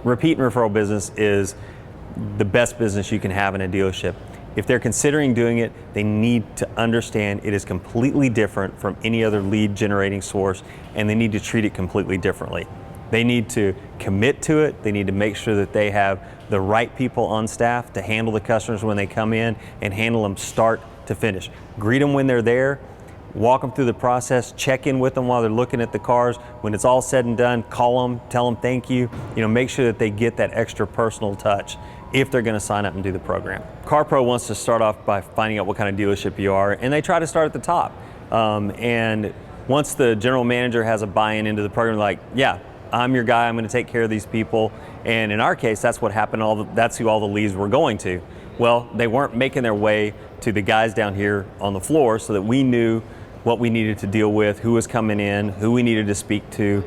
Repeat and referral business is the best business you can have in a dealership. If they're considering doing it, they need to understand it is completely different from any other lead generating source, and they need to treat it completely differently. They need to commit to it. They need to make sure that they have the right people on staff to handle the customers when they come in and handle them start to finish. Greet them when they're there, walk them through the process, check in with them while they're looking at the cars. When it's all said and done, call them, tell them thank you. Make sure that they get that extra personal touch if they're going to sign up and do the program. CarPro wants to start off by finding out what kind of dealership you are, and they try to start at the top. And once the general manager has a buy-in into the program, like, yeah, I'm your guy, I'm going to take care of these people. And in our case, that's what happened. That's who all the leads were going to. Well, they weren't making their way to the guys down here on the floor, so that we knew what we needed to deal with, who was coming in, who we needed to speak to.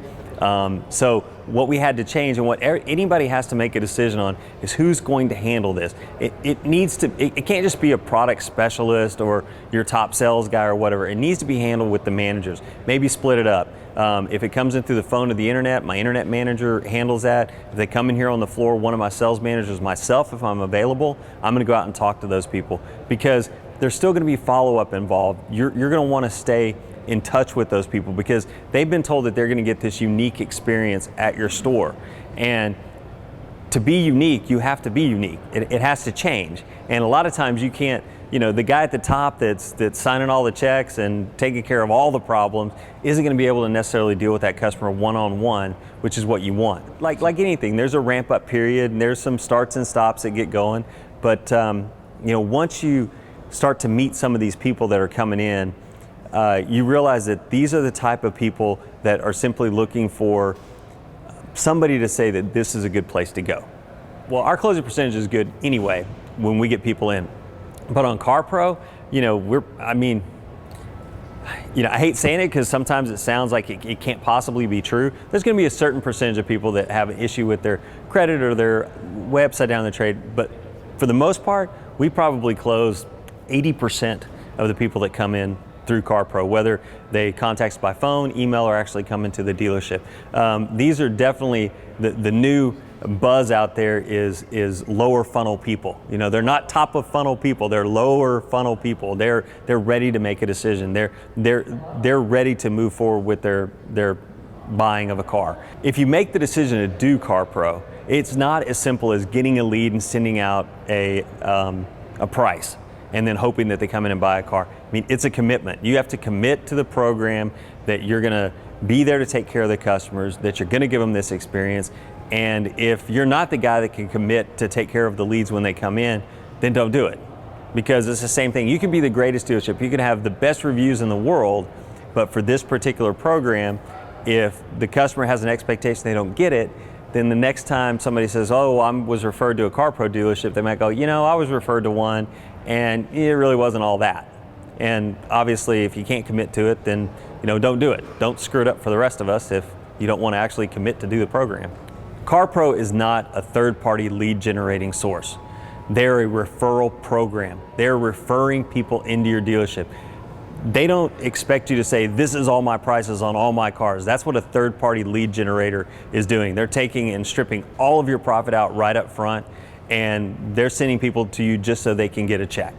So what we had to change, and what anybody has to make a decision on, is who's going to handle this. It can't just be a product specialist or your top sales guy or whatever. It needs to be handled with the managers. Maybe split it up. If it comes in through the phone or the internet, my internet manager handles that. If they come in here on the floor, one of my sales managers, myself, if I'm available, I'm going to go out and talk to those people, because there's still going to be follow-up involved. You're going to want to stay in touch with those people, because they've been told that they're going to get this unique experience at your store. And to be unique, you have to be unique. It has to change. And a lot of times you can't, the guy at the top that's signing all the checks and taking care of all the problems isn't going to be able to necessarily deal with that customer one-on-one, which is what you want. Like anything, there's a ramp-up period, and there's some starts and stops that get going. But once you start to meet some of these people that are coming in, you realize that these are the type of people that are simply looking for somebody to say that this is a good place to go. Well, our closing percentage is good anyway when we get people in. But on CarPro, I hate saying it because sometimes it sounds like it can't possibly be true. There's going to be a certain percentage of people that have an issue with their credit or their way upside down the trade. But for the most part, we probably close 80% of the people that come in through CarPro, whether they contact us by phone, email, or actually come into the dealership. These are definitely the new buzz out there is lower funnel people. They're not top of funnel people. They're lower funnel people. They're ready to make a decision. They're ready to move forward with their buying of a car. If you make the decision to do CarPro, it's not as simple as getting a lead and sending out a price and then hoping that they come in and buy a car. It's a commitment. You have to commit to the program that you're going to be there to take care of the customers, that you're going to give them this experience. And if you're not the guy that can commit to take care of the leads when they come in, then don't do it. Because it's the same thing. You can be the greatest dealership. You can have the best reviews in the world, but for this particular program, if the customer has an expectation they don't get it, then the next time somebody says, oh, I was referred to a CarPro dealership, they might go, I was referred to one, and it really wasn't all that. And obviously, if you can't commit to it, then don't do it. Don't screw it up for the rest of us if you don't want to actually commit to do the program. CarPro is not a third-party lead generating source. They're a referral program. They're referring people into your dealership. They don't expect you to say, this is all my prices on all my cars. That's what a third-party lead generator is doing. They're taking and stripping all of your profit out right up front, and they're sending people to you just so they can get a check.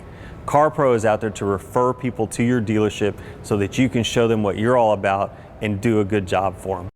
CarPro is out there to refer people to your dealership so that you can show them what you're all about and do a good job for them.